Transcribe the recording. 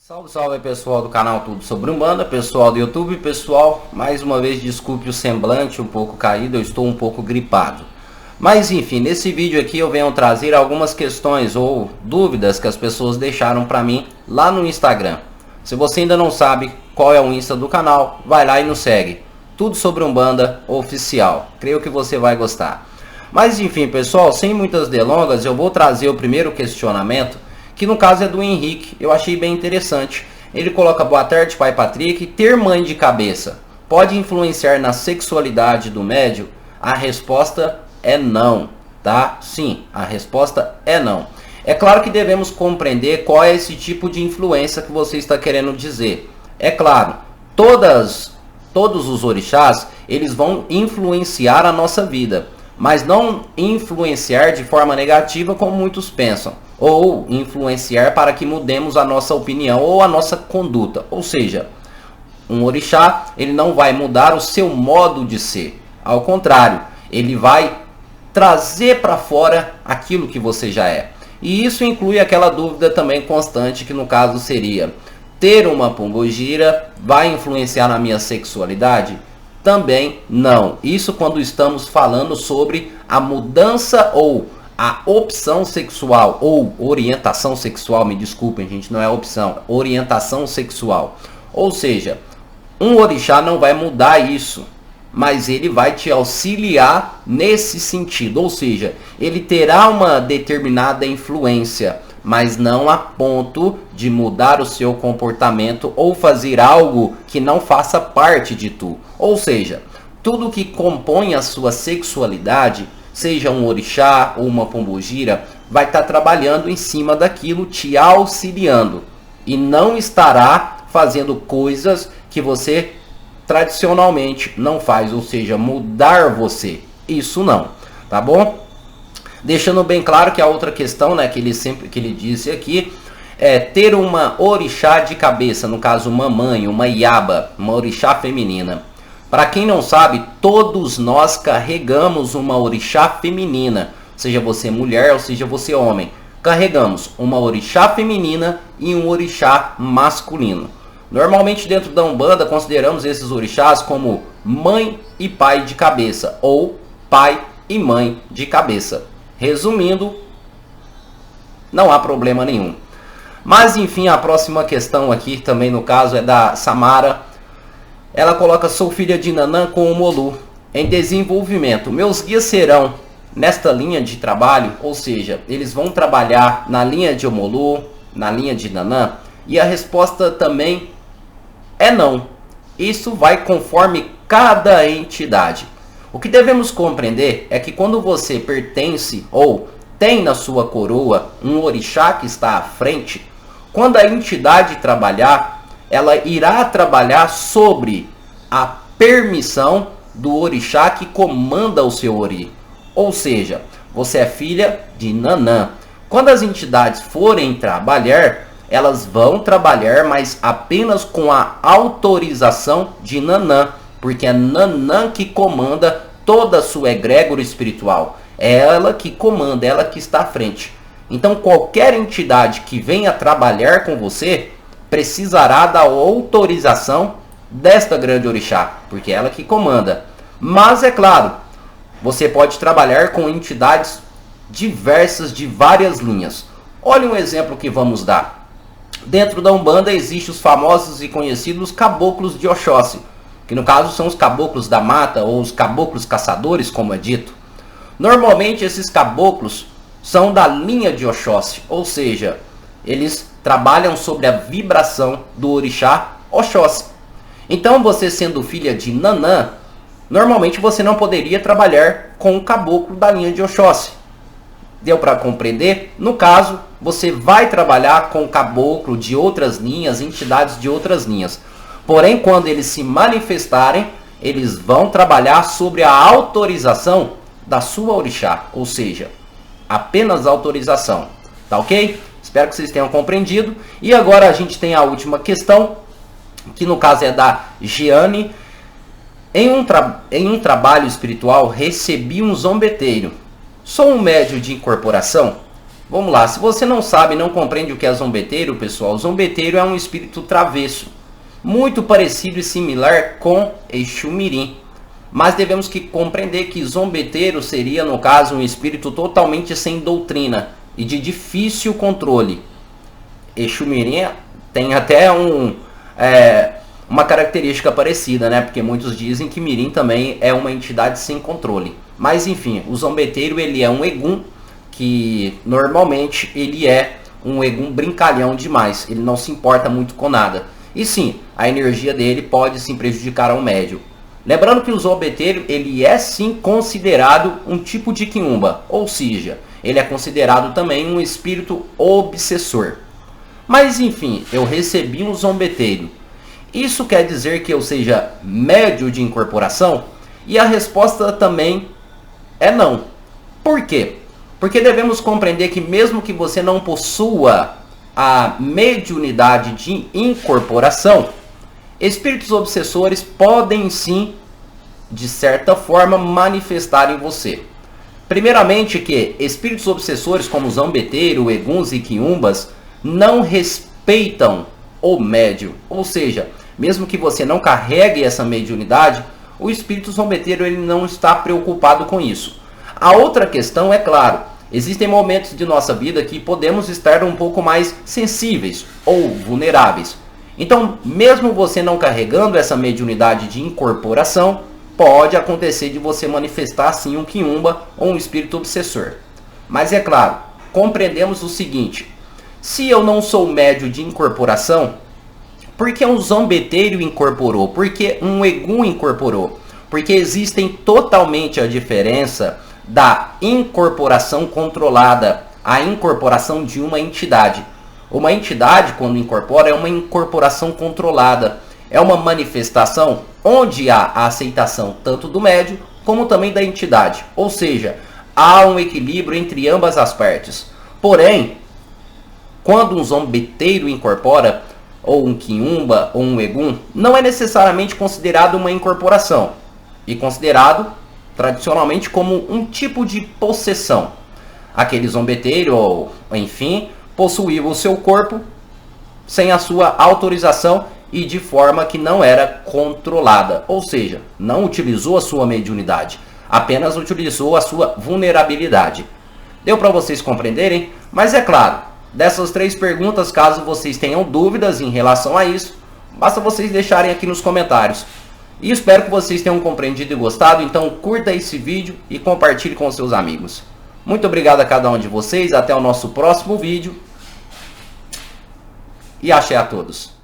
Salve, salve pessoal do canal Tudo Sobre Umbanda, pessoal do YouTube, pessoal, mais uma vez desculpe o semblante um pouco caído, eu estou um pouco gripado. Mas enfim, nesse vídeo aqui eu venho trazer algumas questões ou dúvidas que as pessoas deixaram para mim lá no Instagram. Se você ainda não sabe qual é o Insta do canal, vai lá e nos segue. Tudo Sobre Umbanda Oficial, creio que você vai gostar. Mas enfim pessoal, sem muitas delongas, eu vou trazer o primeiro questionamento, que no caso é do Henrique, eu achei bem interessante. Ele coloca: boa tarde, pai Patrick, ter mãe de cabeça pode influenciar na sexualidade do médium? A resposta é não, tá? Sim, a resposta é não. É claro que devemos compreender qual é esse tipo de influência que você está querendo dizer. É claro, todos os orixás, eles vão influenciar a nossa vida, mas não influenciar de forma negativa como muitos pensam, ou influenciar para que mudemos a nossa opinião ou a nossa conduta. Ou seja, um orixá, ele não vai mudar o seu modo de ser. Ao contrário, ele vai trazer para fora aquilo que você já é. E isso inclui aquela dúvida também constante, que no caso seria: ter uma pombogira vai influenciar na minha sexualidade? Também não. Isso quando estamos falando sobre a mudança ou a opção sexual ou orientação sexual, me desculpem gente, não é opção, orientação sexual. Ou seja, um orixá não vai mudar isso, mas ele vai te auxiliar nesse sentido. Ou seja, ele terá uma determinada influência, mas não a ponto de mudar o seu comportamento ou fazer algo que não faça parte de tu. Ou seja, tudo que compõe a sua sexualidade, seja um orixá ou uma pombogira, vai estar trabalhando em cima daquilo, te auxiliando, e não estará fazendo coisas que você tradicionalmente não faz, ou seja, mudar você. Isso não, tá bom? Deixando bem claro que a outra questão, né, que ele disse aqui, é ter uma orixá de cabeça, no caso uma mãe, uma iaba, uma orixá feminina. Para quem não sabe, todos nós carregamos uma orixá feminina, seja você mulher ou seja você homem. Carregamos uma orixá feminina e um orixá masculino. Normalmente dentro da Umbanda consideramos esses orixás como mãe e pai de cabeça, ou pai e mãe de cabeça. Resumindo, não há problema nenhum. Mas enfim, a próxima questão aqui também no caso é da Samara. Ela coloca: sou filha de Nanã com o Molu em desenvolvimento. Meus guias serão nesta linha de trabalho? Ou seja, eles vão trabalhar na linha de Omolu, na linha de Nanã? E a resposta também é não. Isso vai conforme cada entidade. O que devemos compreender é que quando você pertence ou tem na sua coroa um orixá que está à frente, quando a entidade trabalhar, ela irá trabalhar sobre a permissão do orixá que comanda o seu ori. Ou seja, você é filha de Nanã. Quando as entidades forem trabalhar, elas vão trabalhar, mas apenas com a autorização de Nanã, porque é Nanã que comanda toda a sua egrégora espiritual. É ela que comanda, ela que está à frente. Então qualquer entidade que venha trabalhar com você precisará da autorização desta grande orixá, porque é ela que comanda. Mas é claro, você pode trabalhar com entidades diversas de várias linhas. Olha um exemplo que vamos dar. Dentro da Umbanda existem os famosos e conhecidos caboclos de Oxóssi, que no caso são os caboclos da mata ou os caboclos caçadores, como é dito. Normalmente esses caboclos são da linha de Oxóssi, ou seja, eles trabalham sobre a vibração do orixá Oxóssi. Então você sendo filha de Nanã, normalmente você não poderia trabalhar com o caboclo da linha de Oxóssi. Deu para compreender? No caso, você vai trabalhar com o caboclo de outras linhas, entidades de outras linhas. Porém, quando eles se manifestarem, eles vão trabalhar sobre a autorização da sua orixá, ou seja, apenas autorização. Tá ok? Espero que vocês tenham compreendido. E agora a gente tem a última questão, que no caso é da Giane. Em um trabalho espiritual recebi um zombeteiro. Sou um médium de incorporação? Vamos lá, se você não sabe, não compreende o que é zombeteiro, pessoal, zombeteiro é um espírito travesso, muito parecido e similar com Exu Mirim. Mas devemos que compreender que zombeteiro seria, no caso, um espírito totalmente sem doutrina e de difícil controle. Exu Mirim tem até uma característica parecida, né? Porque muitos dizem que Mirim também é uma entidade sem controle. Mas enfim, o zombeteiro ele é um egum que normalmente ele é um egum brincalhão demais. Ele não se importa muito com nada. E sim, a energia dele pode sim prejudicar ao médium. Lembrando que o zombeteiro ele é sim considerado um tipo de quiumba, ou seja, ele é considerado também um espírito obsessor. Mas enfim, eu recebi um zombeteiro. Isso quer dizer que eu seja médio de incorporação? E a resposta também é não. Por quê? Porque devemos compreender que mesmo que você não possua a mediunidade de incorporação, espíritos obsessores podem sim, de certa forma, manifestar em você. Primeiramente que espíritos obsessores como zombeteiro, eguns e quiumbas não respeitam o médium. Ou seja, mesmo que você não carregue essa mediunidade, o espírito zombeteiro ele não está preocupado com isso. A outra questão é claro, existem momentos de nossa vida que podemos estar um pouco mais sensíveis ou vulneráveis. Então, mesmo você não carregando essa mediunidade de incorporação, pode acontecer de você manifestar sim um quiumba ou um espírito obsessor. Mas é claro, compreendemos o seguinte: se eu não sou médio de incorporação, por que um zombeteiro incorporou? Por que um egum incorporou? Porque existem totalmente a diferença da incorporação controlada, a incorporação de uma entidade. Uma entidade, quando incorpora, é uma incorporação controlada. É uma manifestação onde há a aceitação tanto do médium como também da entidade. Ou seja, há um equilíbrio entre ambas as partes. Porém, quando um zombeteiro incorpora, ou um quiumba, ou um egum, não é necessariamente considerado uma incorporação. E considerado tradicionalmente como um tipo de possessão. Aquele zombeteiro, ou enfim, possuía o seu corpo sem a sua autorização e de forma que não era controlada. Ou seja, não utilizou a sua mediunidade, apenas utilizou a sua vulnerabilidade. Deu para vocês compreenderem? Mas é claro, dessas 3 perguntas, caso vocês tenham dúvidas em relação a isso, basta vocês deixarem aqui nos comentários. E espero que vocês tenham compreendido e gostado, então curta esse vídeo e compartilhe com seus amigos. Muito obrigado a cada um de vocês, até o nosso próximo vídeo. E axé a todos.